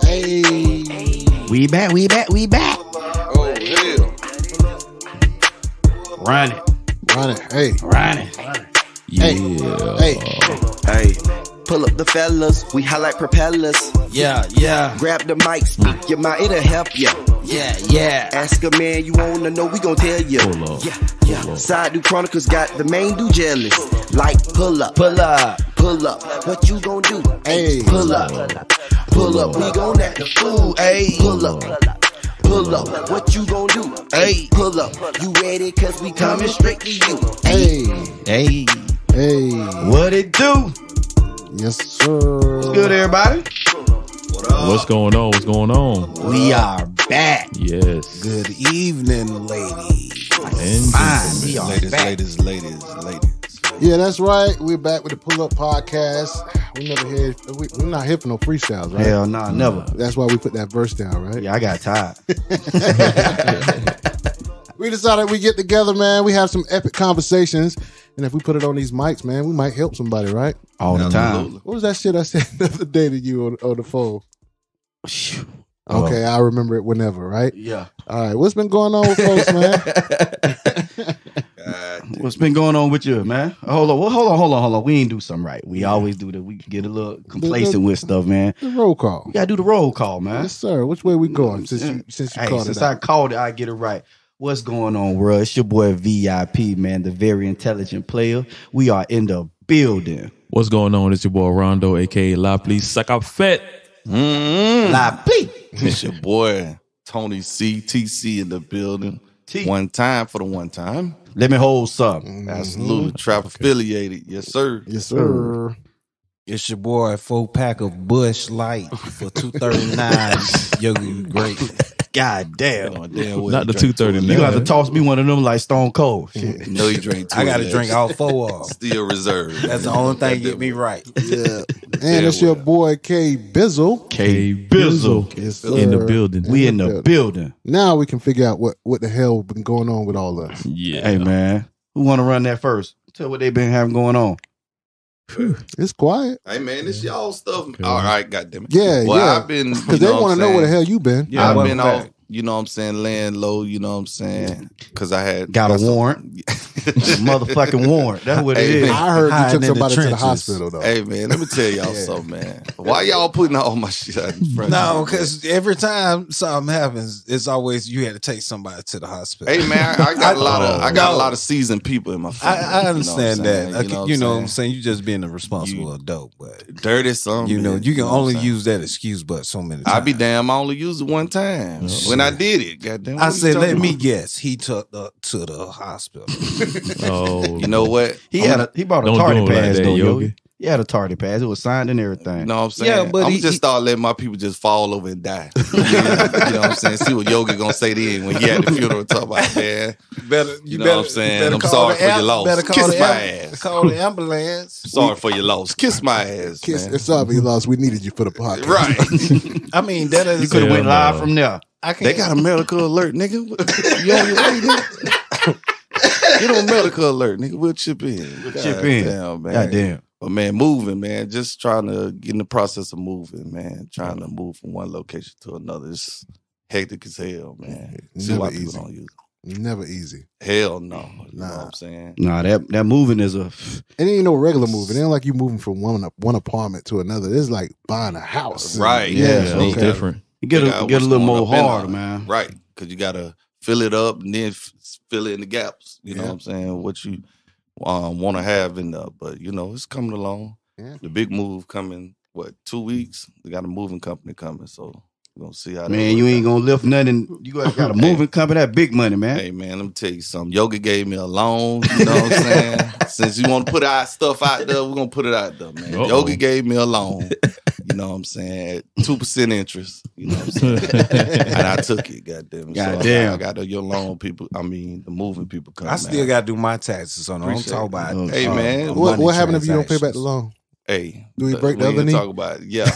Hey. We back. Oh, hell. Run it. Hey. Yeah. Hey. Pull up the fellas, we highlight propellers. Yeah. Grab the mic, speak your mind, it'll help ya. Yeah. Ask a man you wanna know, we gon' tell ya. Pull up. Yeah. Side do Chronicles got the main do jealous. Like pull up. What you gon' do? Hey. Pull up. We gon' act the fool. Hey. Pull up. What you gon' do? Hey. Pull up. You ready? Cause we coming straight to you. Hey. What it do? Yes, sir. What's good, everybody? What's going on? We are back. Yes. Good evening, ladies. Fine. We are back. Ladies. Yeah, that's right. We're back with the Pullup podcast. We're not here for no freestyles, right? Hell nah, never. That's why we put that verse down, right? Yeah, I got tired. We decided we get together, man. We have some epic conversations. And if we put it on these mics, man, we might help somebody, right? All the time. What was that shit I said the other day to you on the phone? Okay, I remember it whenever, right? Yeah. All right, what's been going on with folks, man? What's been going on with you, man? Hold on. We ain't do something right. We always do that. We get a little complacent with stuff, man. The roll call. We gotta do the roll call, man. Yes, sir. Which way we going? Since I called it, I get it right. What's going on, world? It's your boy VIP, man, the very intelligent player. We are in the building. What's going on? It's your boy Rondo, aka La Please Suck Up Fat. La P. It's your boy Tony CTC in the building. One time for the one time. Let me hold something. Absolutely. Trap affiliated. Yes, sir. Yes, sir. It's your boy, 4-pack of Bush Light for $2.39. Yogi, great. God damn. Damn Not the 239. You got to toss me one of them like Stone Cold. Shit. No, you drink two. I got to drink all four of them. Still reserved. That's the only thing get me right. Yeah. And it's your boy K Bizzle. K Bizzle Yes, sir. in the building. We in the building. Now we can figure out what the hell been going on with all us. Yeah. Hey, man. Who want to run that first? Tell what they been having going on. It's quiet. Hey, man, it's y'all stuff. All right, goddamn it. Yeah, well, yeah. I've been, Because they want to know where the hell you been. Yeah, I've been off, laying low, you know what I'm saying? Because I had Got a warrant. Motherfucking warrant. That's what it Hey, is. man. I heard Hiding you in took the somebody to the trenches. hospital, though. Hey, man, let me tell y'all something, man. Why y'all putting all my shit out in front? No, because every time something happens, it's always you had to take somebody to the hospital. Hey, man, I got a lot of seasoned people in my family. I understand that. You know what I'm saying? You just being a responsible adult, but Dirty something. you can only what I'm use that excuse but so many times. I be damn, I only used it one time. When I did it, goddamn. what I you said, talking let me about? guess. He took to the hospital. Oh, You know what? He bought a Don't tardy do it like pass, that, though, Yogi. Yogi. He had a tardy pass. It was signed and everything. You know what I'm saying? Yeah, but I'm he- just start letting my people just fall over and die. You know what I'm saying? See what Yogi gonna say then when he had the funeral. Talk about, man. You know what I'm saying? I'm sorry for your loss. Better call Kiss the my am- ass. Call the ambulance. Sorry for your loss. Kiss my ass, man. It's sorry you lost. We needed you for the podcast. Right. I mean, that is. You could have went Hell live no. from there. I can't. They got a medical alert, nigga. You on your way, nigga? Get on medical alert, nigga. We'll chip in. Chip in. Damn, man. God damn. But man, moving, man. Just trying to get in the process of moving, man. Trying to move from one location to another. It's hectic as hell, man. See Never why people easy. don't use it. Never easy. Hell no. You know Nah. what I'm saying? Nah, that moving is a. It ain't no regular moving. It ain't like you moving from one apartment to another. It's like buying a house. Right. Yeah, yeah, it's it's okay. different. You get Figure out a what's little going more up in harder, there. man. Right. Because you got to fill it up and then fill it in the gaps. You know what I'm saying? What you want to have in there. But, you know, it's coming along. Yeah. The big move coming, 2 weeks? We got a moving company coming. So we're going to see how that Man, you work ain't out. gonna lift nothing. You got a moving company, that big money, man. Hey, man, let me tell you something. Yogi gave me a loan, you know what I'm saying? Since you want to put our stuff out there, we're going to put it out there, man. Uh-oh. Yogi gave me a loan, you know what I'm saying, at 2% interest, you know what I'm saying? And I took it, goddamn. Goddamn. I got your loan people, the moving people coming. I still got to do my taxes on it. I'm Appreciate talking about. Hey, man. What money happened if you don't pay back the transactions. loan? Hey, Do we break the we other ain't knee? Talk about it. Yeah.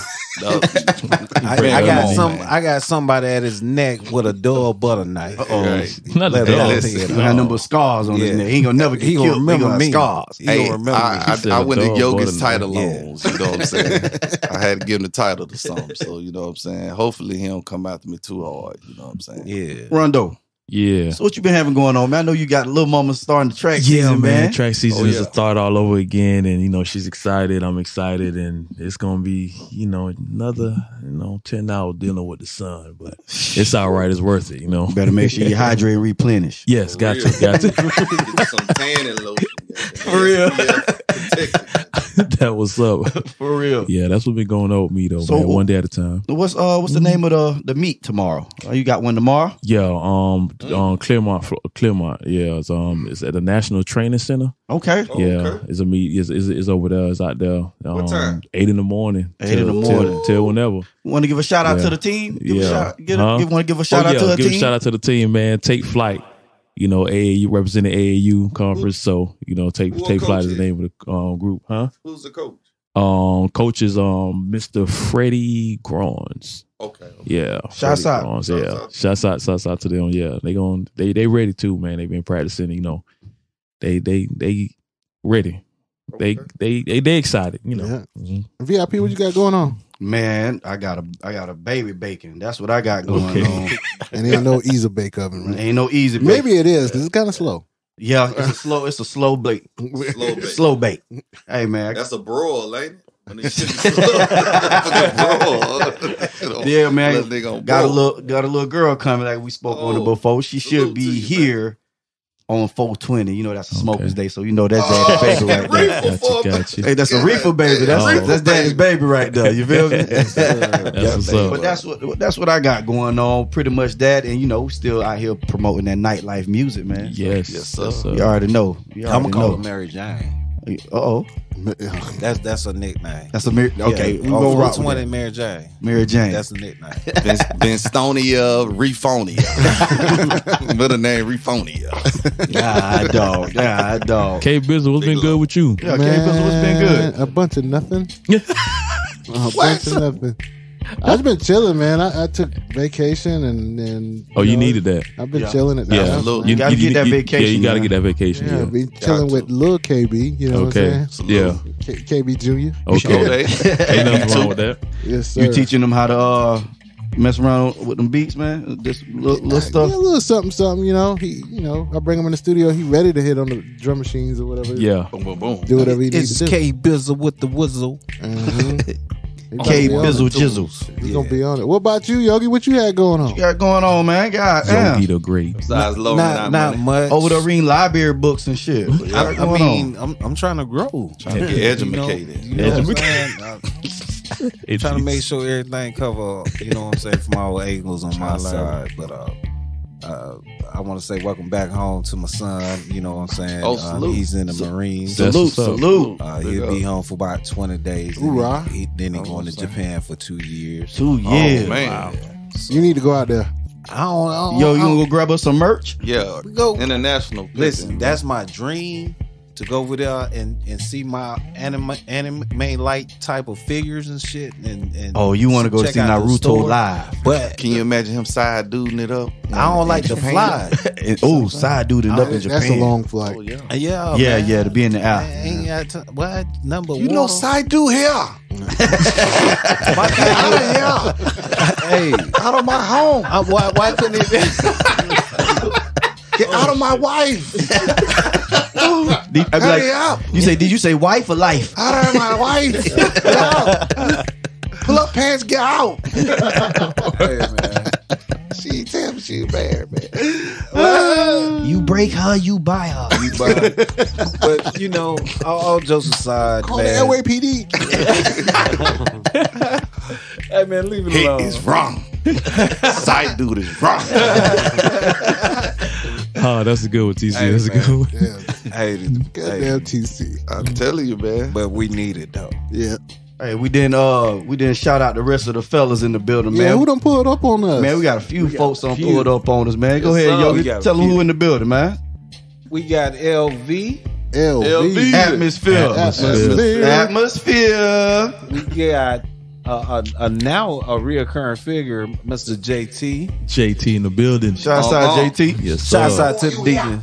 I got somebody at his neck with a dull butter knife. Not Let the it dog. out. He had number scars on his neck. He ain't gonna never get He gonna killed. remember He me. Scars. He Hey, gonna remember me. I went to dog Yogi's bought title Yeah. loans. You know what I'm saying? I had to give him the title to something. So you know what I'm saying? Hopefully he don't come after me too hard. You know what I'm saying? Yeah. Rondo. Yeah. So what you been having going on, man? I know you got Little Mama starting the track season, man. Track season Oh, is yeah. a start all over again, and she's excited. I'm excited, and it's gonna be another 10 hours dealing with the sun, but it's all right. It's worth it, Better make sure you hydrate and replenish. Yes, got to. Get some tanning lotion. For real. That was up. For real. Yeah, that's what's been going on with me though. So, man. One day at a time. What's the name of the meet tomorrow? You got one tomorrow? Yeah, Claremont. Yeah, it's at the National Training Center. Okay. Yeah, it's a meet. It's over there. It's out there. What time? 8 in the morning. 8 in the morning. Till whenever. Want to give a shout out Yeah. to the team? Give Yeah. a shout. Huh? Want to give a shout out to the give team? a shout out to the team, man. Take flight. AAU representing AAU conference. So take Who flight coach is the name of the group, huh? Who's the coach? Coach is Mr. Freddie Grons. Okay. Yeah, Shouts Freddie out. Grons, yeah, shouts out to them. Yeah, they ready too, man. They've been practicing. They ready. Okay. They excited. Yeah. Mhm. VIP, what you got going on? Man, I got a baby baking. That's what I got going on. And ain't no easy bake oven, right? Ain't no easy bake. Maybe it is, because it's kind of slow. Yeah, it's a slow bake. Slow bake. Slow bake. Hey man. That's a broil, ain't it? When they shit broil. Yeah, man. Let nigga on Got a broil. little girl coming like we spoke on it Oh, before. She should salute be to you, here on 420. That's a smoker's Okay. day, so that's Oh, daddy's baby right there. Got you. Hey, that's a reefer baby. That's Oh. that's daddy's baby right there. You feel me? That's what's up. But that's what I got going on. Pretty much that, and still out here promoting that nightlife music, man. Yes, Yes, sir. yes, sir. You already know. I'm gonna call her Mary Jane. Uh-oh. That's a nickname. That's a okay. We on gonna rock with 420 that. Mary Jane. Mary Jane. That's a nickname. Benstonia, Refonia. Middle name Refonia. God, dog. K Bizzle, what's been good with you? Yeah, K-Bizzle, what's been good? A bunch of nothing. A bunch of nothing. I've just been chilling, man. I took vacation and Oh, you needed that. I've been chilling at the Yeah, house. Look, You gotta get that vacation, Yeah, you gotta man. get that vacation. Yeah, Yeah. I've been chilling with Lil KB. You know Okay. what I'm Yeah. saying? KB Jr. Okay. Ain't nothing wrong with that. Yes, sir. You teaching them how to mess around with them beats, man? This little stuff. Yeah, a little something. I bring him in the studio. He ready to hit on the drum machines or whatever. Yeah. Boom, boom, boom. Do whatever he needs It's to do. K Bizzle with the whizzle. K He Bizzle Jizzles. He's gonna be on it. What about you, Yogi? What you had going on? You got going on, man? God damn. Yogi the Great. Besides low Not much. Over there reading library books and shit. What you got I going mean, I'm trying to grow. Trying to get educated. You know what I'm saying? I'm trying to make sure everything cover, you know what I'm saying, from all angles on my side. But I want to say welcome back home to my son. You know what I'm saying? Oh, salute. He's in the Marines. That's Salute, what's up. salute. He'll be home for about 20 days. Hoorah. Then he going to Japan for 2 years. 2 years. Oh, man. You need to go out there. I don't Yo, you gonna go grab us some merch? Yeah. Go. International. Listen, pimping, that's my dream, to go over there and see my anime light type of figures and shit. And Oh, you want to go check see out the Naruto store. live? But Can you imagine him side duding it up? I don't like to fly. Oh, side dude up in Japan. That's a long flight. Oh, yeah. Yeah, Yeah, man. yeah, to be in the I air. ain't got time. What number? You know, side dude here. Out of here. Hey, Out of my home. why couldn't it be? Get out of my wife. I'd be Hurry like, up. you say, did you say wife or life? Out of my wife. Get out. Pull up pants, get out. Hey, man. She tell me she bad, man. You break her, you buy her. But you know, all jokes aside, Call the man. LAPD. Hey man, leave it He alone. is wrong. Side dude is wrong. Oh, that's a good one, TC. Hey, That's a man. good one. Yeah. Goddamn TC. I'm telling you, man. But we need it though. Yeah. Hey, we didn't shout out the rest of the fellas in the building, Yeah, man. who done pulled up on us? Man, we got a few folks on few. pulled up on us, man. Go Yes, ahead, sir. Yogi. We got a Tell them few. who in the building, man. We got LV. LV. Atmosphere. We got now a reoccurring figure, Mr. JT. JT in the building. Shouts out JT. Yes, sir. Shouts out to the Deacon.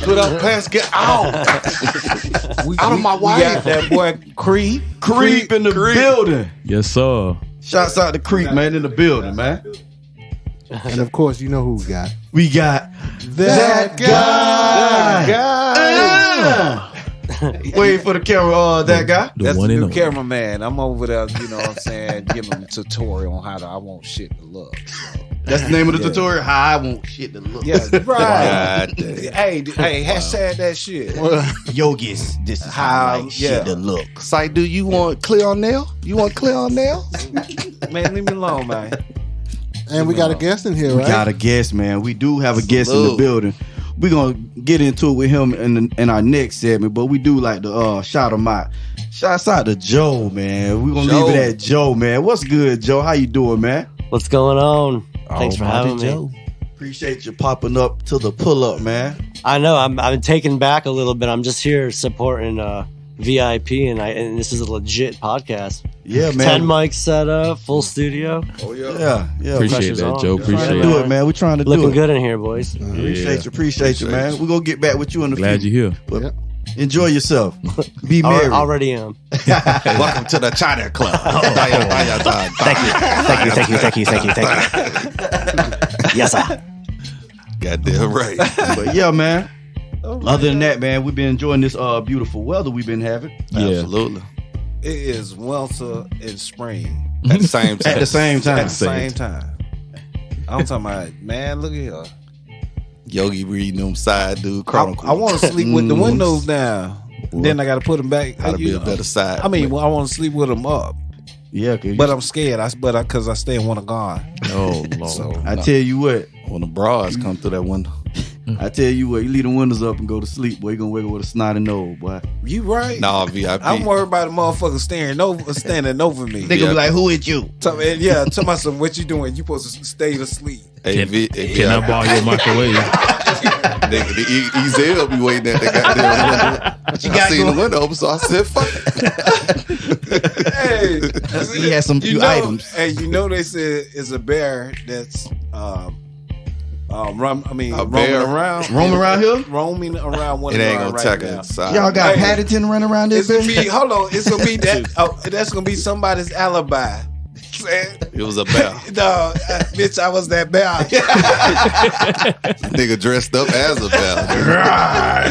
Put up pants, get out. Out of my way. We got that boy Creep. Creep in the building. Yes, sir. Shouts out to Creep, man, in the building, man. And of course, you know who we got. We got that guy. Wait for the camera, that guy. That's the one new and only. cameraman. I'm over there, you know what I'm saying, giving him a tutorial on how to I want shit to look. So. That's the name of the tutorial. How I want shit to look. Yeah, right. Hey, hashtag that shit. Yogi's. This is how I like shit to look. Say, do you want clear on nail? You want clear on nail? Man, leave me alone, man. And we got a guest in here, right? We got a guest, man. We do have a guest in the building. We're going to get into it with him in our next segment, but we do like to shout him out. Shouts out to Joe, man. We're going to leave it at Joe, man. What's good, Joe? How you doing, man? What's going on? Thanks for having me. Appreciate you popping up to the pull-up, man. I know. I'm taken back a little bit. I'm just here supporting VIP, and this is a legit podcast. Yeah, man. 10 mics set up, full studio. Oh, yeah. Yeah. Appreciate that, Joe. Appreciate Do it. it, man. We're trying to do Looking it. good in here, boys. Appreciate you, man. We're going to get back with you in the Glad future. you're here. But enjoy yourself. Be merry. Already am. Welcome to the China Club. Thank you. Yes, sir. Goddamn right. But yeah, man. Other than that, man, we've been enjoying this beautiful weather we've been having. Yeah. Absolutely. It is winter and spring At the same time. At the same time. at the same time. I'm talking about, man, look at here. Yogi reading them side dude chronicles. I want to sleep with the windows down. Then I got to put them back. How to be a better side. I mean, I want to sleep with them up. Yeah, But I'm scared. Because I stay in one of God. Oh, Lord. So I tell you what. when the bras come through that window. I tell you what, you leave the windows up and go to sleep, boy, you gonna wake up with a snotty nose, boy. you right. Nah, VIP. I'm worried about the motherfucker standing over me. They gonna be like, who is you? Tell me something. What you doing? You supposed to stay asleep. Hey, Can I borrow your microwave? The Ezel be waiting at the goddamn window. I seen the window open, so I said, fuck it. Hey, He had some few items. Hey, they said it's a bear that's roaming around. Roaming around here? Roaming around one It ain't right gonna attack now. inside. Y'all got Hey, Paddington running around this It's gonna bitch? be it's gonna be that. That's gonna be somebody's alibi. It was a bear. No, bitch, I was that bear. Nigga dressed up as a bear.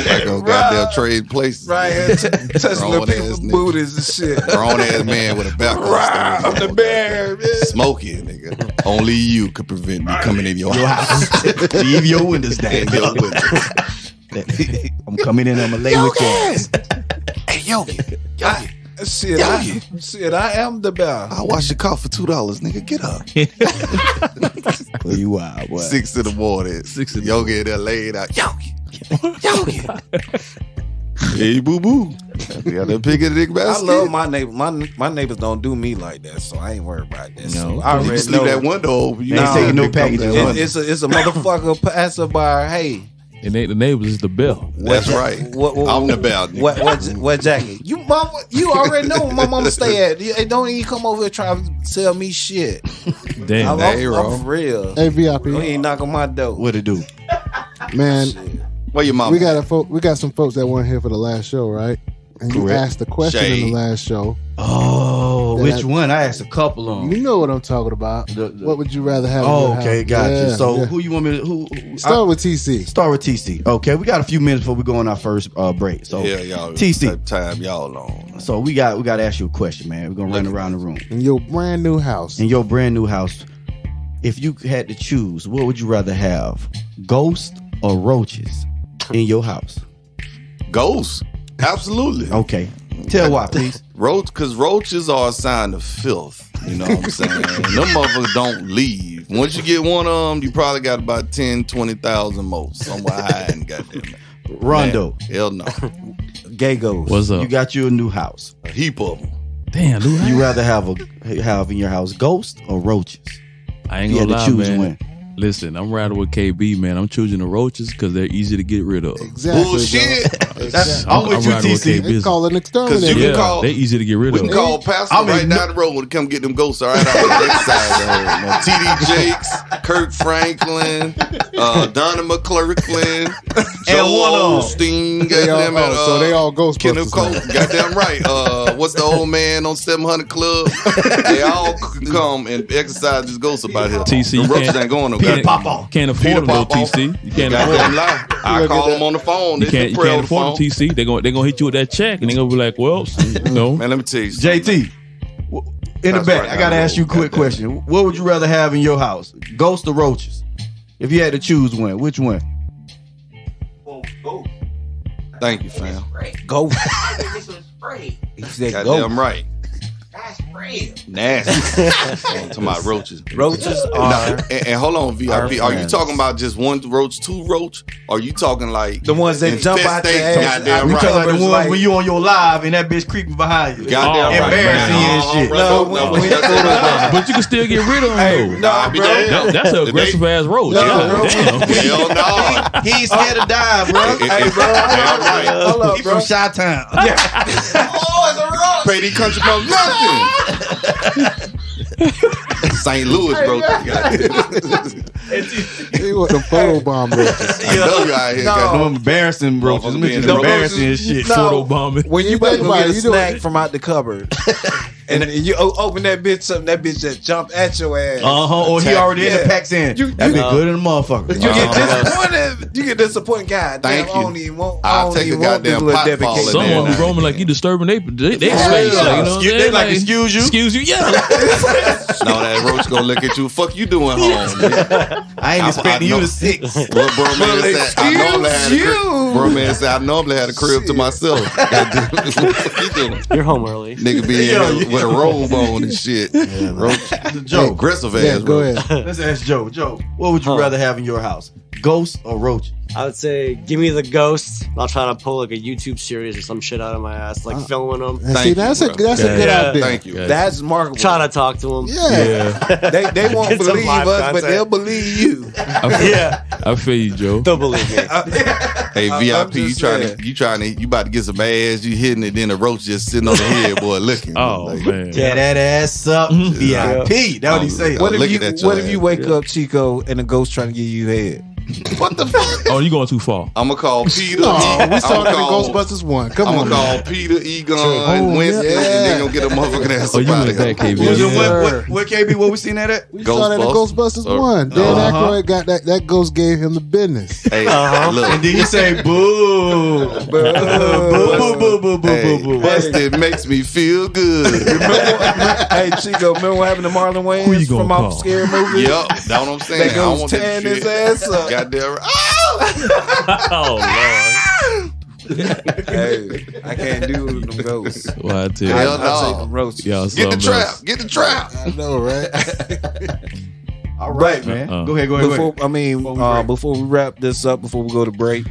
Like on goddamn trade places. Right, touching little Grown ass people's nigga. booties and shit. Grown ass man with a bear costume. I'm the bear, bitch. Smoky, nigga. Only you could prevent me coming in your house. Leave your windows down. Leave your windows. I'm coming in, I'm gonna lay with your ass. Hey, Yogi. Shit, I am the bear. I'll wash your car for $2, nigga. Get up. Where you are, boy? 6 in the morning. 6 in the Yogi in there laid out. Yogi. Hey, boo boo. We got that pig in the nigga I basket. love my neighbor. My neighbors don't do me like that, so I ain't worried about that. So I You already just leave know that window open. You Ain't ain't taking no pick up packages. that window. it's a motherfucker passer by. Hey, It ain't the neighbors, it's the bell. That's right. I'm the bell. nigga. What jacket? You already know where my mama stay at. Hey, don't even come over here trying to sell me shit. Damn. I'm wrong. for real. Hey, VIP. You ain't knock on my door. What it do? Man, Where your mama? we got some folks that weren't here for the last show, right? And you Correct. asked the question in Shade. the last show. Oh, That- which one? I asked a couple of You them. know what I'm talking about. The- What would you rather have? in Oh, your okay, house? got you. Yeah, So yeah. who you want me to who Start with TC. start with TC. Okay, we got a few minutes before we go on our first break. So Yeah, y'all. TC. Type time y'all on. So we got to ask you a question, man. We're gonna run around the room. In your brand new house. In your brand new house, if you had to choose, what would you rather have? Ghosts or roaches in your house? Ghosts. Absolutely. Okay. Tell why, please. Because roaches are a sign of filth. You know what I'm saying? And them motherfuckers don't leave. Once you get one of them, you probably got about 10, 20,000 more. Somewhere hiding, goddamn it. Rondo, Man, hell no. Gay goes. What's up? you got you a new house. A heap of them. Damn, dude. You rather have in your house ghosts or roaches? I ain't You had gonna to lie, choose man. one. Listen, I'm riding with KB, man. I'm choosing the roaches because they're easy to get rid of. Exactly. Bullshit. I'm with you, riding with TC. KB. They call it an Because exterminator. you can Yeah, call. they're easy to get rid We of. can call Pastor right down the road to come get them ghosts right out of the exercise. TD Jakes, Kirk Franklin, Donna McClurkin, Joel one of 'em. Osteen, They all- goddamn it, so they all Ghostbusters Kenneth Cole, now. goddamn right. What's the old man on 700 Club? They all can come and exercise this ghost about here. TC, the you roaches can't- ain't going no Peter goddamn. Pop-Off. Can't afford Peter them though, Pop-Off. TC. You can't afford Goddamn them. lie. I call them on the phone. You They can't pray on the afford phone. them, TC. They're gonna hit you with that check, and they're gonna be like, well, you know. Man, let me tell you something. JT, in the That's back, right I gotta down ask the you a road. quick question. What would you rather have in your house? Ghosts or roaches? If you had to choose one, which one? Thank you, fam. Go. He said go. Goddamn right. Nasty. To my roaches. Roaches Nah, are and hold on, VIP. Are you friends. talking about just one roach, two roach? Or are you talking like the ones that jump out your infestate? ass. Goddamn We right. talking about the Covers ones like- when you on your live and that bitch creeping behind you. Goddamn right. Embarrassing man. and shit. No, No, when- that's But you can still get rid of them though. Nah, bro. That's an If they- aggressive ass roach. No, God bro. damn. Hell no. He ain't scared to die, bro. Hey, bro. Damn right. Hold up, He bro. from Chi-Town. Pay these country from nothing. St. Louis roaches. Goddamn. They want the photobomb roaches. I know you out here. No. got No embarrassing roaches. Motherfucker Them being bitches the embarrassing and shit. No. Photo bombing. When you Think go about get it, a you doing- snack from out the cupboard, and you open that bitch up, and that bitch just jump at your ass. Or he already in the Yeah. pack saying, You- that you- be good in the motherfucker. You get disappointed. You get disappointed. God Thank damn, I you. don't even want. I'll I don't take even a want this goddamn little pot Debbie fall cake. in Some there. of them be roaming like you disturbing they space. Like, you know what I'm saying? They like, excuse you? Excuse you, yeah. No, that roach gonna look at you. Fuck you doing home? I ain't expecting you know. to 6. Well, bro, man said I normally had a crib. you. Bro, man said I normally had a crib to myself. Goddamn. What you doing? You're home early. Nigga be in here with a robe on and shit. Roach. Joe, Aggressive Yeah, ass go roach. ahead. let's ask Joe. Joe, what would you rather have in your house? Ghosts or roaches? I would say, give me the ghosts. I'll try to pull like a YouTube series or some shit out of my ass, like filming them. And Thank see, you, that's a bro. that's a good Yeah. idea. Thank you. Yeah. That's marketable. Try to talk to them. Yeah. They won't Get some believe live us, but content. they'll believe you. Yeah. I feel you, Joe. They'll believe me. Hey, I'm VIP, just saying. you about to get some ass, you hitting it, then the roach just sitting on the head, boy, looking. Oh Like, man. Tear that ass up. VIP. That's what he say. What What looking if you at your What if you ass. wake up, Chico, and the ghost trying to give you head? What the fuck? Oh, you going too far. I'm gonna call Peter. No, I'm we started the call, Ghostbusters 1. Come I'm on. gonna man. call Peter, Egon, Oh, Winston, yeah. and they gonna get a motherfucking ass Oh, up you out went of here. back, KB. What, Yeah. what KB, what we seen that at? We started the Ghostbusters 1. Dan Aykroyd got that ghost gave him the business. Hey, look. And then you say, boo. Boo, boo, boo, boo, boo, Hey, boo, boo. busted makes me feel good. Hey, Chico, remember what happened to Marlon Who you Wayans gonna from call? off Scary Movie? Yup, that's what I'm saying. That I don't goes want that tearing his shit. ass up. Goddamn right. Oh Hey, I can't do them ghosts. Lord. Well, I tell you. Hell I no. take them roaches. Y'all Get the something trap. else. Get the trap. I know, right? All right, man. Go ahead, go ahead. Before we wrap this up, before we go to break,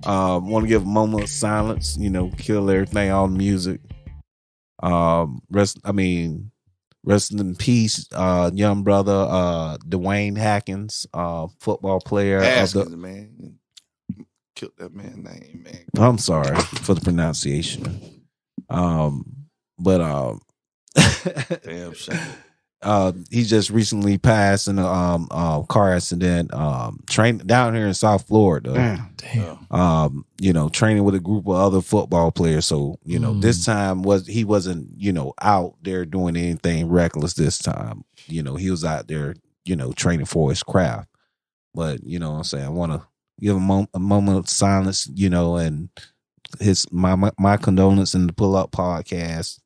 want to give a moment of silence. You know, kill everything, all the music. Rest in peace, young brother, Dwayne Haskins, football player. Haskins, man. Killed that man's name, man. I'm sorry for the pronunciation. Damn shame. He just recently passed in a car accident. Train down here in South Florida. Damn. Training with a group of other football players. So this time he wasn't out there doing anything reckless. This time, he was out there training for his craft. But what I'm saying, I want to give a moment of silence, and my condolence in the Pullup podcast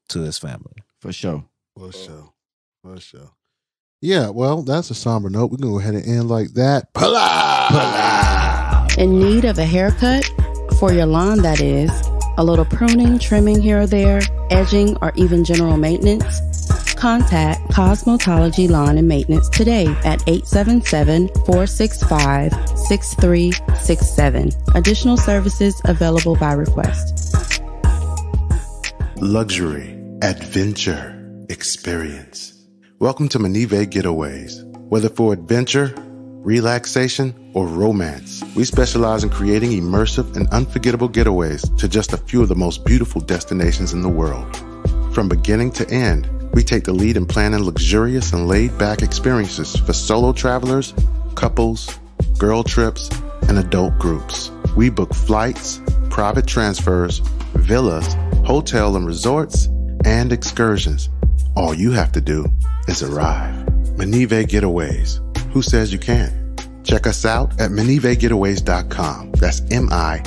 to his family. For sure. For sure. Yeah, well, that's a somber note. We're going to go ahead and end like that. In need of a haircut? For your lawn, that is. A little pruning, trimming here or there, edging, or even general maintenance? Contact Cosmetology Lawn and Maintenance today at 877-465-6367. Additional services available by request. Luxury, adventure, experience. Welcome to Manive Getaways. Whether for adventure, relaxation, or romance, we specialize in creating immersive and unforgettable getaways to just a few of the most beautiful destinations in the world. From beginning to end, we take the lead in planning luxurious and laid-back experiences for solo travelers, couples, girl trips, and adult groups. We book flights, private transfers, villas, hotel and resorts, and excursions. All you have to do is arrive. Minive Getaways. Who says you can't? Check us out at minivegetaways.com. That's MINIVE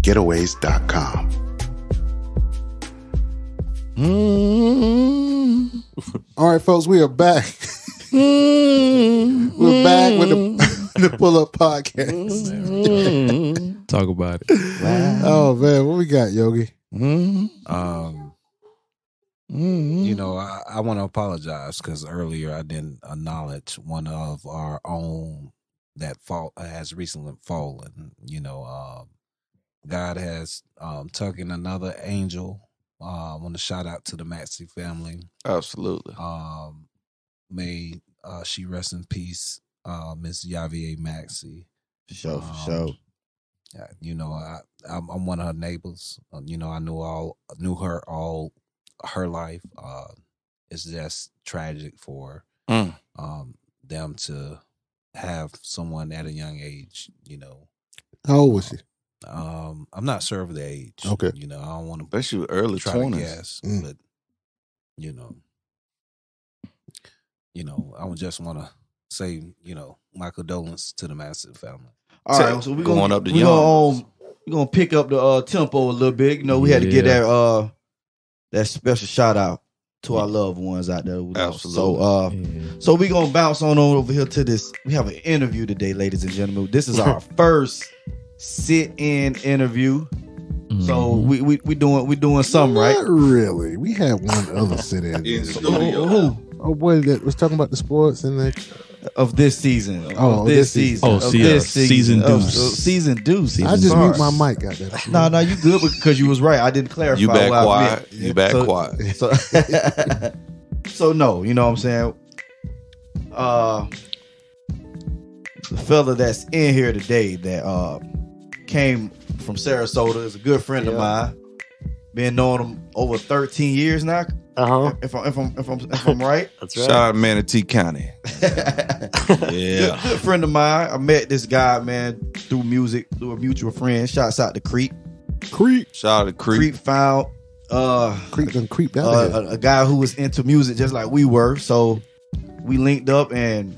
getaways.com. All right, folks, we are back. We're back with the Pullup podcast. Talk about it. Wow. Oh man, what we got, Yogi? You know, I want to apologize because earlier I didn't acknowledge one of our own that has recently fallen. You know, God has taken another angel. I want to shout out to the Maxey family. Absolutely. May she rest in peace, Miss Yavier Maxey. For sure. You know, I'm one of her neighbors. You know, I knew her all her life. It's just tragic for them to have someone at a young age. You know, how old was she? I'm not sure of the age. Okay. You know, I don't want to. Bet she was early 20s. Yes, but you know, I would just want to say, you know, my condolences to the Massive family. All right, so we're going up the young. We're gonna pick up the tempo a little bit. You know, we had to get that special shout out to our loved ones out there. Absolutely. So we gonna bounce on over here to this. We have an interview today, ladies and gentlemen. This is our first sit-in interview. So we doing something right. Not really. We had one other sit-in. Who? Oh boy, that was talking about the sports and of this season. Season deuce. Season deuce. I just mute my mic. Goddamn. No, you good because you was right. I didn't clarify. You back quiet. You back quiet. So no, you know what I'm saying. The fella that's in here today that came from Sarasota is a good friend of mine. Been knowing him over 13 years now. If I'm right. That's right. Shout out Manatee County. Good friend of mine. I met this guy, man, through music, through a mutual friend. Shouts out to Creep. Shout out to Creep. Creep found Creep done creeped out a guy who was into music just like we were. So we linked up and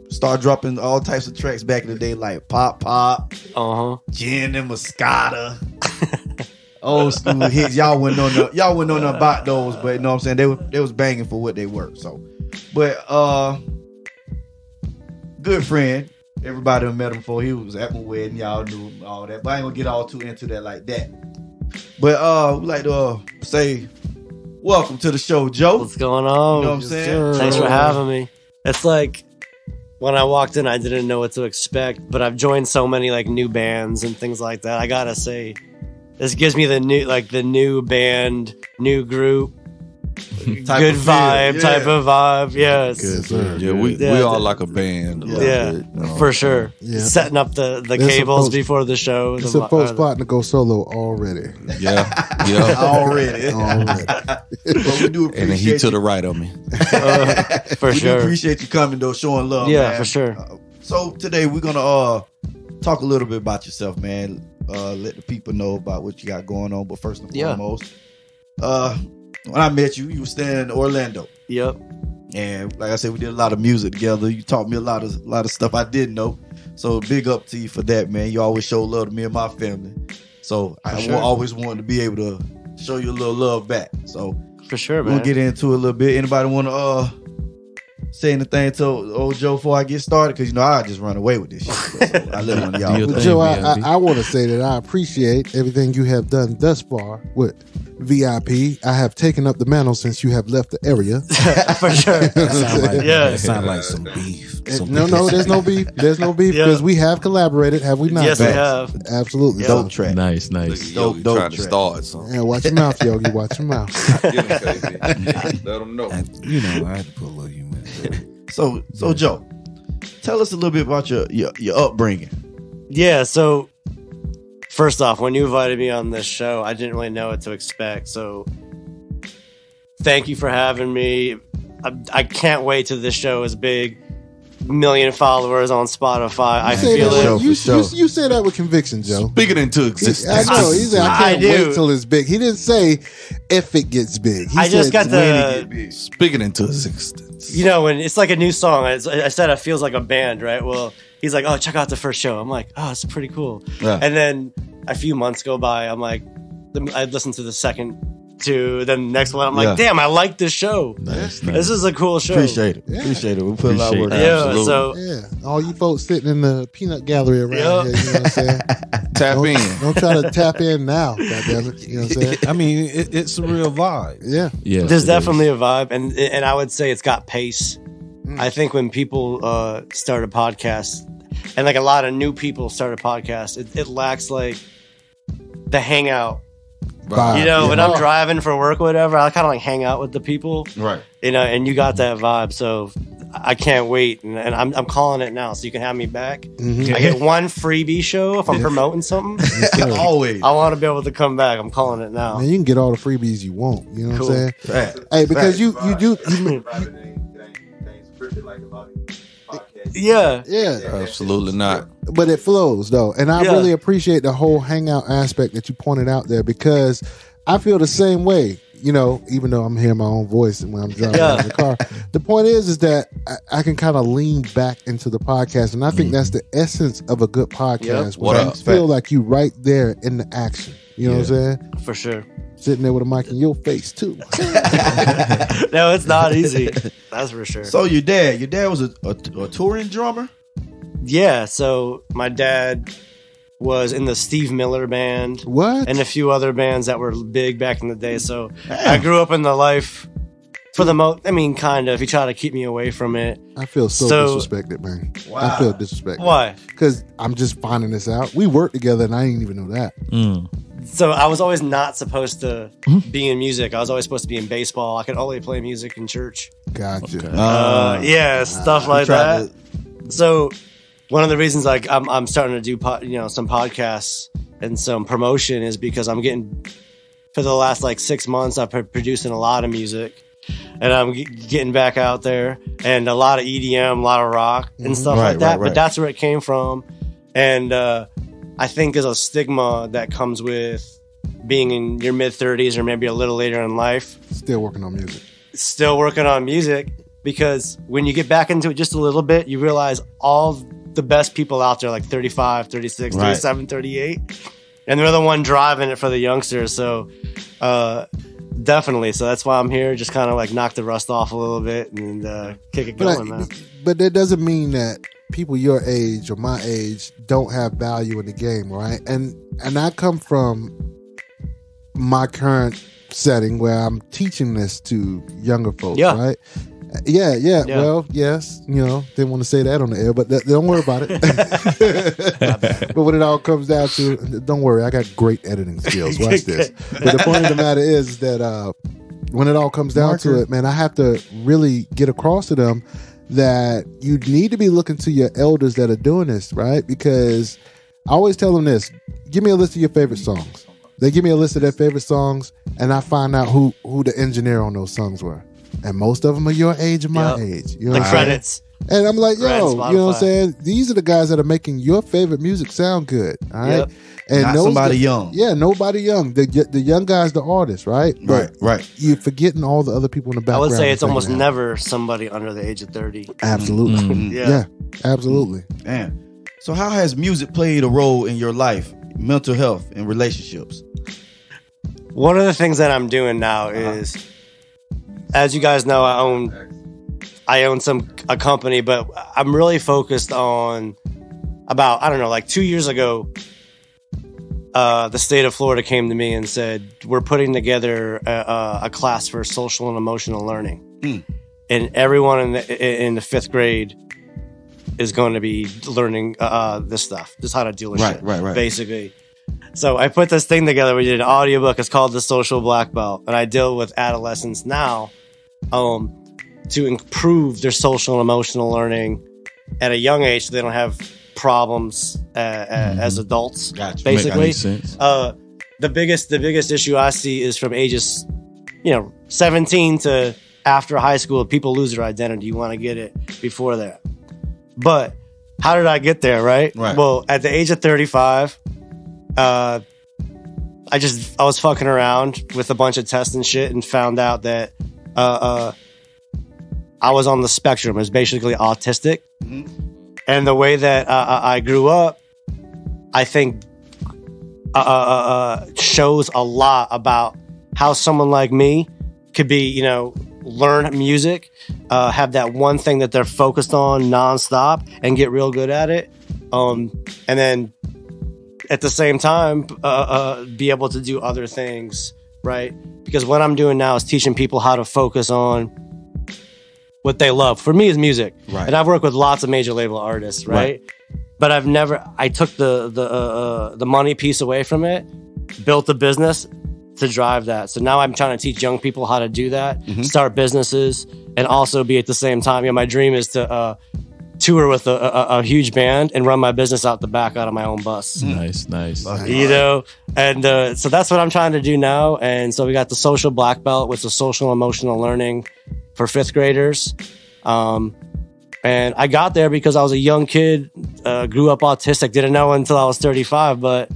started dropping all types of tracks back in the day, like Pop, Gin and Moscata. Old school hits. Y'all wouldn't know nothing about those, but you know what I'm saying? They was banging for what they were. So, but good friend. Everybody who met him before, he was at my wedding. Y'all knew him, all that. But I ain't gonna get all too into that like that. But we like to say welcome to the show, Joe. What's going on? You know what I'm saying? Thanks for having me. It's like when I walked in, I didn't know what to expect, but I've joined so many like new bands and things like that. I gotta say, this gives me the new band, new group, good vibe, type of vibe. Yes. Good, sir. Yeah, we all like a band. For sure. Yeah. Setting up the cables before the show. It's a folks plotting to go solo already. Yeah. Already. But we do appreciate And then he to the right of me. For we sure. do appreciate you coming though, showing love. Yeah, man. for sure. So today we're gonna talk a little bit about yourself, man. Let the people know about what you got going on. But first and foremost, when I met you, you were staying in Orlando. Yep. And like I said, we did a lot of music together. You taught me a lot of stuff I didn't know. So big up to you for that, man. You always show love to me and my family. So I always wanted to be able to show you a little love back. So for sure, man. We'll get into it a little bit. Anybody want to say anything to old Joe before I get started? Because, you know, I just run away with this shit. So I let one of y'all. Well, Joe, I want to say that I appreciate everything you have done thus far with VIP. I have taken up the mantle since you have left the area. For sure. That sound like some beef. No, there's no beef. There's no beef because we have collaborated, have we not? Yes, we have. Absolutely. Yeah. Dope track. Nice. Yogi trying to start something. Yeah, watch your mouth, Yogi. Watch your mouth. Get him, KP. Let him know. You know, I had to put a little humor in. So Joe, tell us a little bit about your upbringing. Yeah, so first off, when you invited me on this show, I didn't really know what to expect. So thank you for having me. I can't wait till this show is big. 1 million followers on Spotify. I feel it. You say that with conviction, Joe. Speak it into existence. I know. He said, I can't wait till it's big. He didn't say if it gets big. He I just got Speak it into existence. You know, when it's like a new song, I said it feels like a band, right? Well, he's like, oh, check out the first show. I'm like, oh, it's pretty cool. Yeah. And then a few months go by. I'm like, I listened to the second two, then the next one. I'm like, damn, I like this show. Nice. This is a cool show. Appreciate it. Yeah. Appreciate it. We put a lot of work. All you folks sitting in the peanut gallery around here, you know what I'm saying? Tap in. Don't try to tap in now, goddammit. You know what I'm saying? I mean, it's a real vibe. Yeah. There's definitely a vibe, and I would say it's got pace. I think when people start a podcast, and like a lot of new people start a podcast, it lacks like the hangout. Vibe. You know, when I'm driving for work or whatever, I kind of like hang out with the people. Right. You know, and you got that vibe. So I can't wait. And I'm calling it now so you can have me back. Mm-hmm. I get one freebie show if I'm promoting something. Always. I want to be able to come back. I'm calling it now. Man, you can get all the freebies you want. You know what I'm saying? Hey, because you do. Yeah. Absolutely not. But it flows though, and I really appreciate the whole hangout aspect that you pointed out there, because I feel the same way. You know, even though I'm hearing my own voice when I'm driving in the car, the point is that I can kind of lean back into the podcast, and I think that's the essence of a good podcast. Where you feel like you right there in the action. You know what I'm saying? For sure. Sitting there with a mic in your face too. No, it's not easy. That's for sure. So your dad was a touring drummer? Yeah. So my dad was in the Steve Miller Band. What? And a few other bands that were big back in the day. So I grew up in the life for the most. I mean, kind of. He tried to keep me away from it. I feel so disrespected, man. Wow. I feel disrespected. Why? Because I'm just finding this out. We worked together, and I didn't even know that. So I was always not supposed to be in music. I was always supposed to be in baseball. I could only play music in church. Gotcha. Okay. Stuff like that. So one of the reasons like I'm starting to do some podcasts and some promotion is because I'm getting, for the last like 6 months, I've been producing a lot of music, and I'm getting back out there, and a lot of EDM, a lot of rock and stuff like that. But that's where it came from, and I think there's a stigma that comes with being in your mid-30s or maybe a little later in life. Still working on music. Because when you get back into it just a little bit, you realize all the best people out there, like 35, 36, 37, 38. And they're the one driving it for the youngsters. So definitely. So that's why I'm here. Just kind of like knock the rust off a little bit and kick it going, man. But that doesn't mean that people your age or my age don't have value in the game, right? And I come from my current setting where I'm teaching this to younger folks, right? Yeah. Well, yes, didn't want to say that on the air, but don't worry about it. But when it all comes down to, don't worry, I got great editing skills. Watch this. But the point of the matter is that when it all comes down to it, man, I have to really get across to them that you need to be looking to your elders that are doing this, right? Because I always tell them this: give me a list of your favorite songs. They give me a list of their favorite songs, and I find out who the engineer on those songs were. And most of them are your age and my age. You know the credits. And I'm like, yo, you know what I'm saying? These are the guys that are making your favorite music sound good. All right. Yep. And not somebody young. Yeah, nobody young. The young guy's the artist, right? Right. You're forgetting all the other people in the background. I would say it's almost never somebody under the age of 30. Absolutely. Yeah, absolutely. Man. So how has music played a role in your life, mental health, and relationships? One of the things that I'm doing now is, as you guys know, I own a company, but I'm really focused on about, I don't know, like 2 years ago, the state of Florida came to me and said, we're putting together a class for social and emotional learning. And everyone in the 5th grade is going to be learning this stuff, just how to deal with shit, basically. So I put this thing together. We did an audiobook. It's called The Social Black Belt. And I deal with adolescents now. to improve their social and emotional learning at a young age so they don't have problems as adults. Gotcha. Basically. Makes sense. The biggest issue I see is from ages 17 to after high school. People lose their identity. You want to get it before that. But how did I get there, right? Well, at the age of 35, I was fucking around with a bunch of tests and shit and found out that I was on the spectrum. It was basically autistic. And the way that I grew up, I think shows a lot about how someone like me could be, learn music, have that one thing that they're focused on nonstop and get real good at it. And then at the same time, be able to do other things, right? Because what I'm doing now is teaching people how to focus on what they love. For me, is music. Right. And I've worked with lots of major label artists, right? But I took the money piece away from it, built a business to drive that. So now I'm trying to teach young people how to do that, start businesses, and also be at the same time. My dream is to tour with a huge band and run my business out the back out of my own bus. Nice. And so that's what I'm trying to do now. And so we got the social black belt, which is social emotional learning for 5th graders. And I got there because I was a young kid, grew up autistic, didn't know until I was 35, but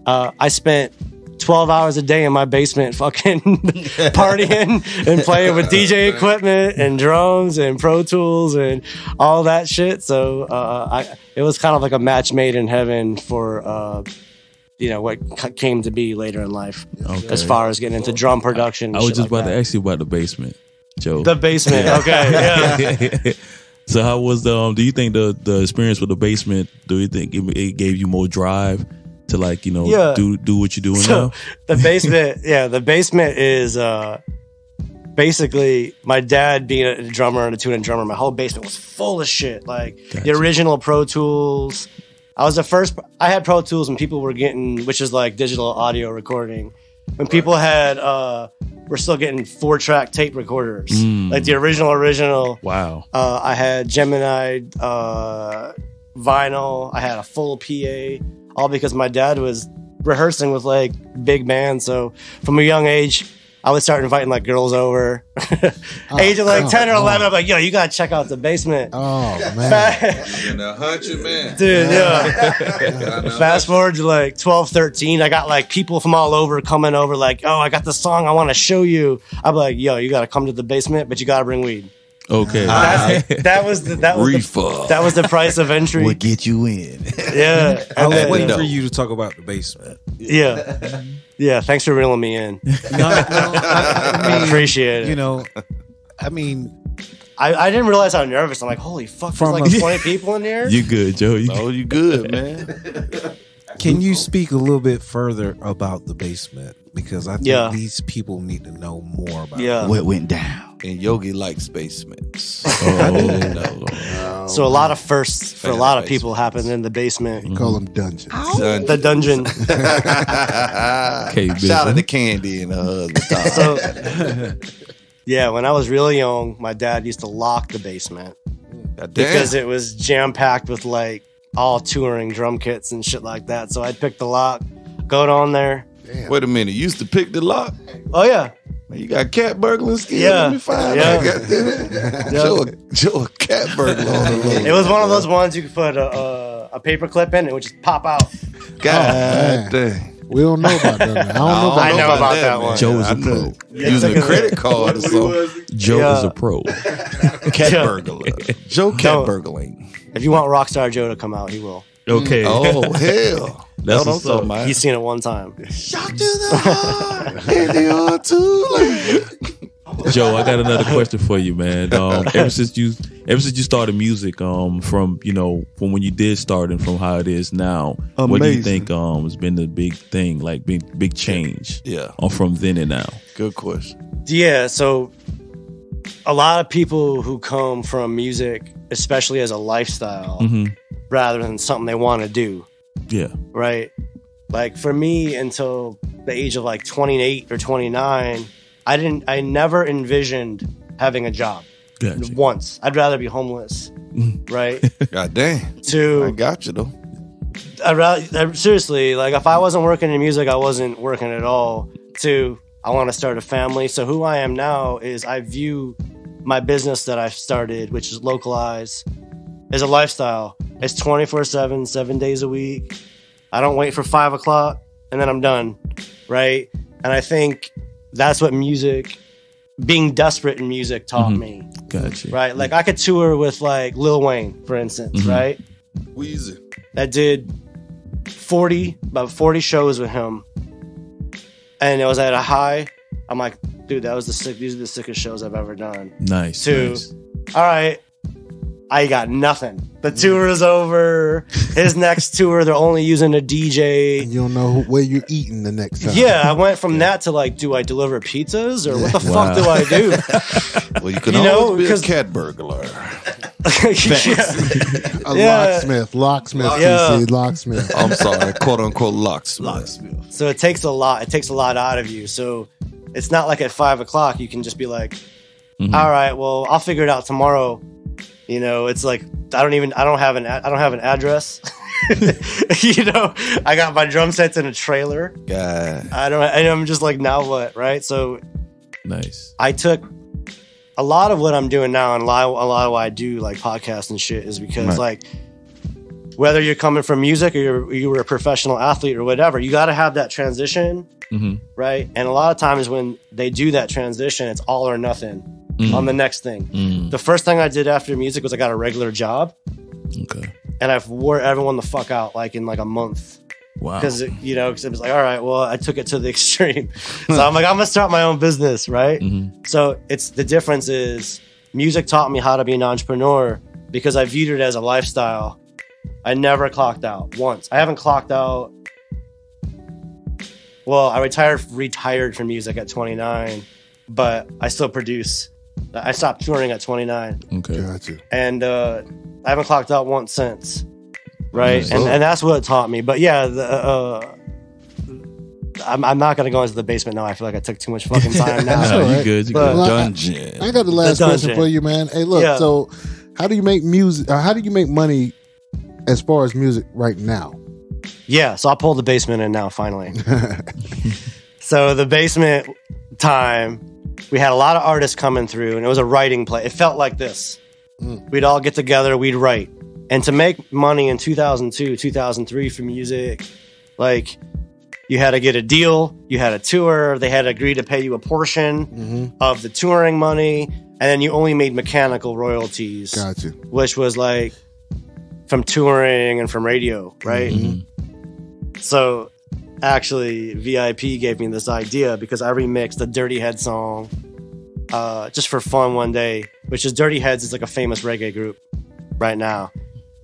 I spent 12 hours a day in my basement fucking partying and playing with DJ equipment and drums and Pro Tools and all that shit. So it was kind of like a match made in heaven for what came to be later in life, as far as getting into drum production. I was just about to ask you about the basement, Joe. The basement, okay, yeah. So how was do you think the experience with the basement, do you think it gave you more drive to do what you're doing now? The basement is basically my dad being a drummer and a tuning drummer. My whole basement was full of shit, like the original Pro Tools. I was the first. I had Pro Tools when people were getting, which is like digital audio recording. When people had, we're still getting 4-track tape recorders, like the original. Wow. I had Gemini vinyl. I had a full PA, all because my dad was rehearsing with like big bands. So from a young age, I would start inviting like girls over. Age of like 10 or 11, I'm like, yo, you gotta check out the basement. Oh man. In a 100, man. Dude, yeah. Fast forward to like 12, 13, I got like people from all over coming over like, oh, I got the song I want to show you. I'm like, yo, you gotta come to the basement, but you gotta bring weed. Okay. That was the price of entry. We'll get you in. Yeah. I was waiting for you to talk about the basement. Yeah. Yeah, thanks for reeling me in. I appreciate it. I didn't realize how nervous. I'm like, holy fuck, there's like 20 people in here? You good, Joe? You good, man. Can you speak a little bit further about the basement? Because I think these people need to know more about what went down. And Yogi likes basements. So a lot of firsts for a lot of people happened in the basement. You call them dungeons. The dungeon. Okay, shout out to Candy and her husband. So, yeah, when I was really young, my dad used to lock the basement because it was jam packed with like all touring drum kits and shit like that. So I'd pick the lock, go down there. Damn. Wait a minute, you used to pick the lock? Oh yeah. Man, you got cat burgling skills? Yeah. Let me find out. Joe a cat burglar on the low. It was one of those ones you could put a paper clip in and it would just pop out. God dang. We don't know about that. I know about that one. Joe is a pro. Using a credit card or something. Joe is a pro. Cat burglar. Joe cat burgling. If you want Rockstar Joe to come out, he will. Okay. Oh, hell. That's what's up, man. He's seen it one time. Shot to the heart. And they are too late. Joe, I got another question for you, man. Ever since you started music, from when you did start and from how it is now, what do you think has been the big thing, like big change? Yeah. From then and now. Good question. Yeah, so a lot of people who come from music, especially as a lifestyle, rather than something they want to do. Yeah. Right? Like for me, until the age of like 28 or 29, I never envisioned having a job. Gotcha. Once. I'd rather be homeless, right? God damn. I got you though. I'd rather, seriously, like if I wasn't working in music, I wasn't working at all. To I want to start a family. So who I am now is I view my business that I've started, which is localized, as a lifestyle. It's 24/7, 7 days a week. I don't wait for 5 o'clock and then I'm done, right? And I think that's what music, being desperate in music, taught me. Gotcha. Right? Like I could tour with like Lil Wayne, for instance, right? Weezy. That did about 40 shows with him. And it was at a high. I'm like, dude, these are the sickest shows I've ever done. Nice. All right, I got nothing. The tour is over. His next tour, they're only using a DJ. And you don't know where you're eating the next time. Yeah, I went from that to like, do I deliver pizzas or what the fuck do I do? Well, you can always be a cat burglar. Locksmith. I'm sorry, quote unquote locksmith. So it takes a lot. It takes a lot out of you. So it's not like at 5 o'clock you can just be like, all right, well, I'll figure it out tomorrow. You know, it's like I don't have an address. You know, I got my drum sets in a trailer. God, I'm just like, now what, right? So nice. I took a lot of what I'm doing now, and a lot of why I do like podcasts and shit is because like whether you're coming from music or you were a professional athlete or whatever, you got to have that transition, right? And a lot of times when they do that transition, it's all or nothing on the next thing. The first thing I did after music was I got a regular job. Okay. And I wore everyone the fuck out like in like a month. Wow. Because it was like, all right, well, I took it to the extreme. So I'm like, I'm gonna start my own business, right? So the difference is music taught me how to be an entrepreneur because I viewed it as a lifestyle. I never clocked out once. I haven't clocked out. Well, I retired from music at 29, but I still produce. I stopped touring at 29. Okay. Gotcha. And I haven't clocked out once since. Right. Nice. And that's what it taught me. But yeah, I'm not going to go into the basement now. I feel like I took too much fucking time now. No, you good. You good. Well, Dungeon. I got the last question for you, man. Hey, look, so how do you make music? How do you make money as far as music right now? Yeah, so I'll pull the basement in now, finally. So the basement time, we had a lot of artists coming through, and it was a writing play. It felt like this. We'd all get together, we'd write. And to make money in 2002, 2003 for music, like you had to get a deal, you had a tour, they had to agree to pay you a portion of the touring money, and then you only made mechanical royalties. Gotcha. Which was like from touring and from radio, right? So actually, VIP gave me this idea because I remixed a Dirty Head song just for fun one day, which is Dirty Heads is like a famous reggae group right now.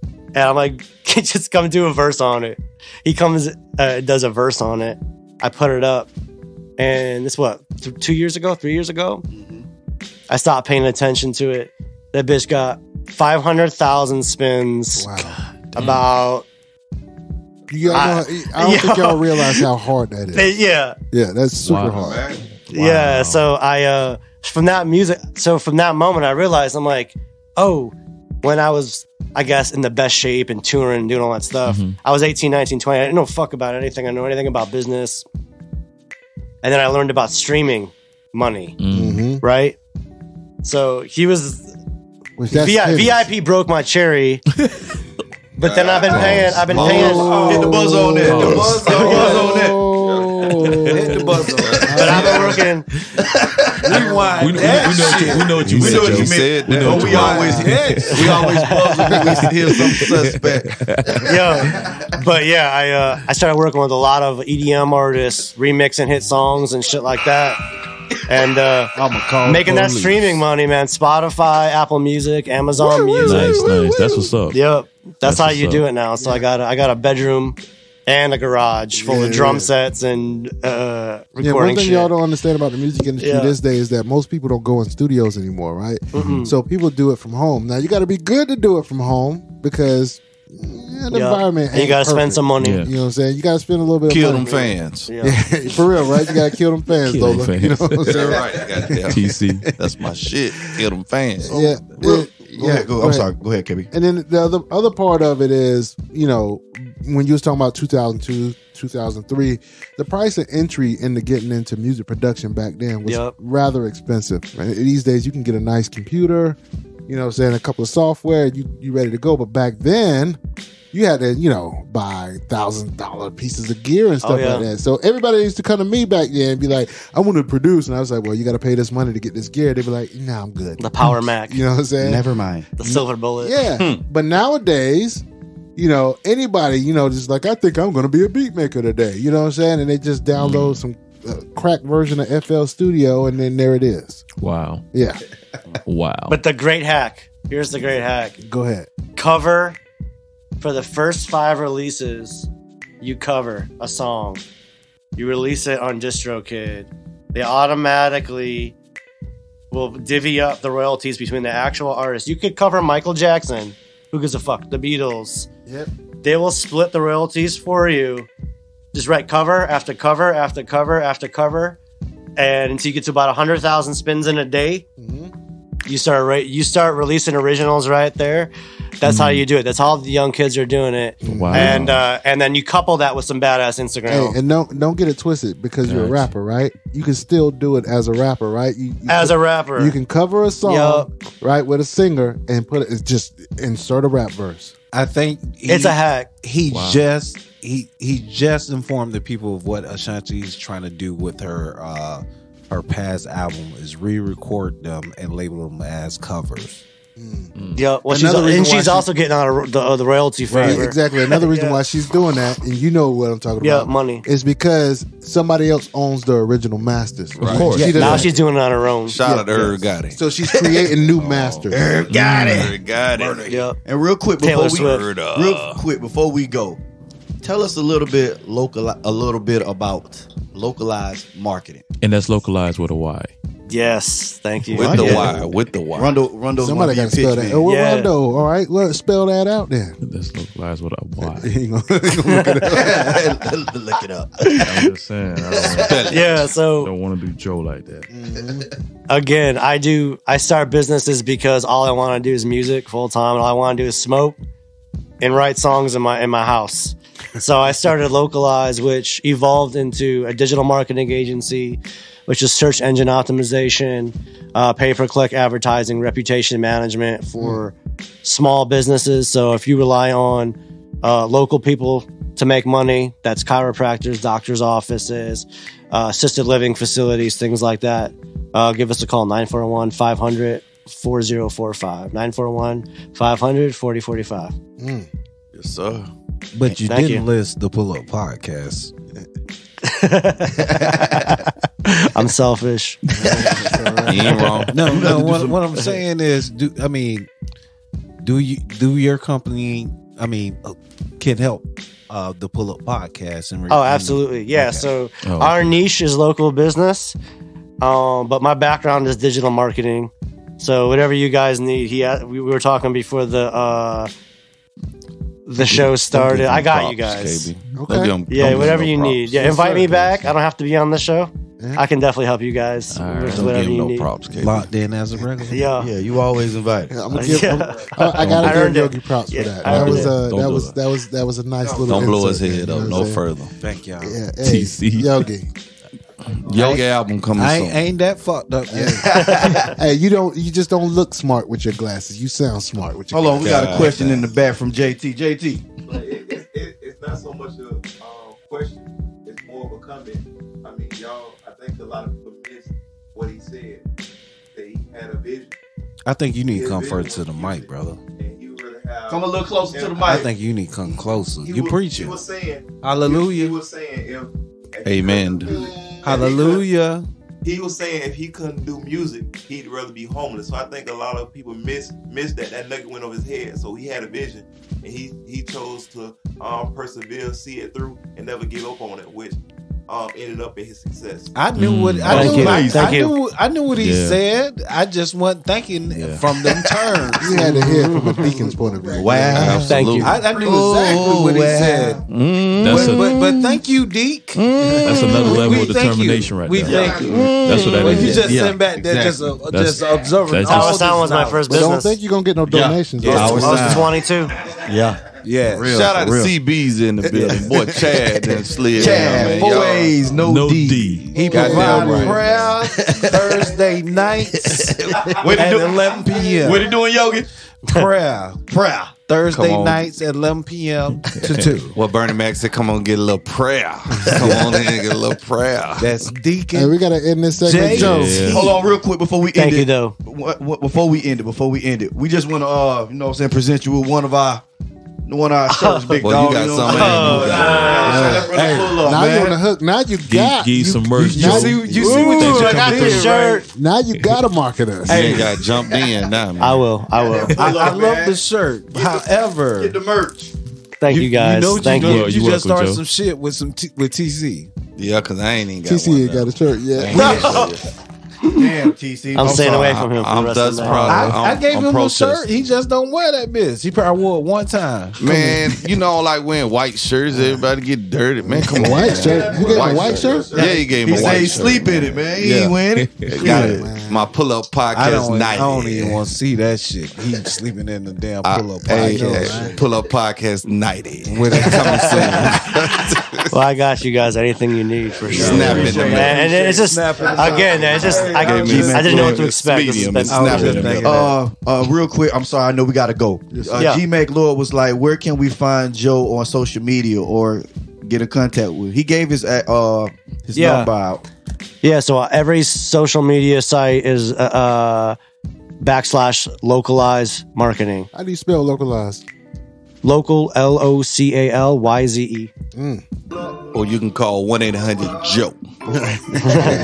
And I'm like, just come do a verse on it. He comes, does a verse on it. I put it up. And this, 3 years ago? I stopped paying attention to it. That bitch got 500,000 spins. Wow. About... I don't think y'all realize how hard that is. Yeah, that's super hard. Wow. Yeah, so I from that moment I realized I'm like, oh, when I was, I guess, in the best shape and touring and doing all that stuff, I was 18, 19, 20. I didn't know fuck about anything. I didn't know anything about business. And then I learned about streaming money, right? So he was VIP broke my cherry. But then I've been paying. Hit the buzz on that. Hit the buzz on that. Hit the buzz on that. But I've been working. We know what you meant. We always buzz when we hear some suspect. I started working with a lot of EDM artists, remixing hit songs and shit like that. And making that streaming money, man. Spotify, Apple Music, Amazon Music. Nice. That's what's up. Yep. That's how you do it now. So I got a bedroom and a garage full of drum sets and recording one thing shit. y'all don't understand about the music industry this day is that most people don't go in studios anymore, right? So people do it from home. Now you got to be good to do it from home because the environment. And you gotta spend some money. You know what I'm saying? You gotta spend a little bit. Kill of money. them fans. Yeah. For real, right? You gotta kill them fans, Kill them Lola. fans. You know what I'm saying? Right. TC. That's my shit. Kill them fans. Yeah. I'm sorry. Go ahead, KB. And then the other part of it is, you know, when you was talking about 2002, 2003, the price of entry into getting into music production back then was rather expensive. Right? These days, you can get a nice computer, you know what I'm saying, a couple of software, you ready to go. But back then, you had to, you know, buy $1,000 pieces of gear and stuff like that. So everybody used to come to me back then and be like, I want to produce. And I was like, well, you got to pay this money to get this gear. They'd be like, nah, I'm good. The Power Mac. You know what I'm saying? Never mind. The Silver Bullet. Yeah. But nowadays, you know, anybody, you know, just like, I think I'm going to be a beat maker today. You know what I'm saying? And they just download some crack version of FL Studio and then there it is. Wow. Yeah. Wow. But the great hack. Here's the great hack. Go ahead. Cover. For the first 5 releases, you cover a song. You release it on DistroKid. They automatically will divvy up the royalties between the actual artists. You could cover Michael Jackson. Who gives a fuck? The Beatles. Yep. They will split the royalties for you. Just write cover after cover after cover after cover. And until you get to about 100,000 spins in a day, you start releasing originals right there. That's how you do it. That's how the young kids are doing it. Wow. And then you couple that with some badass Instagram. Hey, and don't get it twisted because you're a rapper, right? You can still do it as a rapper, right? As a rapper, you can cover a song, right, with a singer and put it. Just insert a rap verse. I think it's a hack. He just informed the people of what Ashanti's trying to do with her past album is re-record them and label them as covers. Yeah, well, she's also getting out of the royalty favor. Right, exactly. Another reason why she's doing that, and you know what I'm talking about. Yeah, money. Is because somebody else owns the original masters. Right. Of course. Now she's doing it on her own. Shout out to her, got it. So she's creating new masters. Got it. Yep. And real quick before we go, tell us a little bit about localized marketing. And that's localized with a Y. Yes, thank you. With the Y. Rondo, somebody got to spell that. Oh, Rondo, all right, well, spell that out then. That's localized with a Y. You gonna look it up. Look it up. I'm just saying. Yeah, so don't want to do Joe like that. Again, I start businesses because all I want to do is music full time, and all I want to do is smoke and write songs in my house. So I started Localize, which evolved into a digital marketing agency, which is search engine optimization, pay-per-click advertising, reputation management for small businesses. So if you rely on local people to make money, that's chiropractors, doctors' offices, assisted living facilities, things like that. Give us a call, 941-500-4045. 941-500-4045. Yes, sir. But you didn't list the Pullup podcast. I'm selfish. You ain't wrong. No. What I'm saying is, do your company? Can help the Pullup podcast? Absolutely, yeah. Okay. So our niche is local business, but my background is digital marketing. So whatever you guys need, we were talking before the show started. I got you guys. Okay. Yeah, whatever you need. Yeah, invite me back. I don't have to be on the show. I can definitely help you guys with whatever you need. Props, locked in as a regular. Yeah, you always invited. I gotta give Yogi props for that. That was a nice little. Don't blow his head up no further. Thank y'all. Yeah, TC Yogi album coming soon. Ain't that fucked up yet. Hey, you just don't look smart with your glasses. You sound smart with your glasses. Hold on, we got a question in the back from JT. It's not so much a question. It's more of a comment. I mean, y'all, I think a lot of people missed what he said. That he had a vision. I think you need to come further to the mic, brother. And you really have. Come a little closer to the mic. I think you need to come closer. You preaching. He was saying. Hallelujah. He was saying if Amen. Hallelujah. He was saying if he couldn't do music, he'd rather be homeless. So I think a lot of people miss that nugget went over his head. So he had a vision, and he chose to persevere, see it through, and never give up on it, which ended up in his success. I knew what I knew what he said. I just wasn't thinking from them terms. You had to hear it from a deacon's point of view. Wow. Thank you. I knew exactly what he said. But thank you, Deke. That's another level of determination right there. We thank you. That's what that is. If you just sit back there, just observing. Our Sound was my first business. Don't think you're going to get no donations. I was 22. Yeah. Shout out to CB's in the building. Boy, Chad done slid down, man. 4 A's, no D. He provided prayer Thursday nights at 11 p.m. What he doing, Yogi? Prayer. Thursday nights at 11 p.m. to 2. Well, Bernie Mac said, come on, get a little prayer. Come on in and get a little prayer. That's Deacon. Hey, we got to end this segment. Joe. Hold on real quick before we end Thank it. you, though. Before we end it, we just want to, you know what I'm saying, present you with one of our shirts, big Boy, dog. you got you know something. Now you're on the hook. Now you got. Give some merch. You see what you got the shirt. Now you got to market us. You ain't got jumped in now, man. I will. I love the shirt. However, Get the merch. Thank you guys. Thank you. You just welcome, started Joe. some shit with TC. Yeah, because I ain't even got TC one. ain't got a shirt yet. Damn, TC. I'm staying sorry. away from him for I'm the rest of the thus night. proud. I gave I'm him a protesting. shirt. He just don't wear that bitch. He probably wore it one time. Man, you know, like wearing white shirts, everybody get dirty. Man, come on. White shirt? You gave him a white shirt? Yeah, he gave He me a said white he shirt. sleep in it, man. He Yeah. ain't wearing it. Got it. My Pullup I podcast night. don't even want to see that shit. He sleeping in the damn Pullup Hey, podcast. Pullup podcast 90. With it. Coming soon. Well, I got you guys. Anything you need for sure. Snap in the And it's just again, it's just I didn't know what to expect. This has Medium been- and snap in the middle. Real quick, I'm sorry, I know we gotta go. Yeah. G-Mac Lord was like, where can we find Joe on social media or get in contact with? He gave his number out. Yeah, so every social media site is /localize marketing. How do you spell localized? Local, LOCALYZE. Or you can call 1-800-JOE.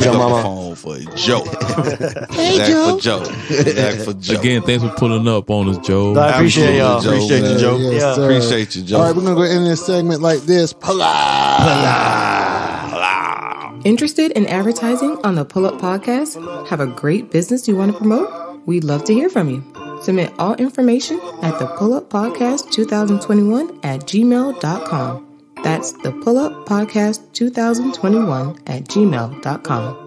Joe Mama. Phone for Joe. Hey, Joe. For Joe. Again, thanks for pulling up on us, Joe. I appreciate y'all. Appreciate you, Joe. Yes, Yeah. sir. Appreciate you, Joe. All right, we're going to go end this segment like this. Interested in advertising on the Pullup podcast? Have a great business you want to promote? We'd love to hear from you. Submit all information at the Pullup Podcast 2021 at gmail.com. That's the Pullup Podcast 2021 at gmail.com.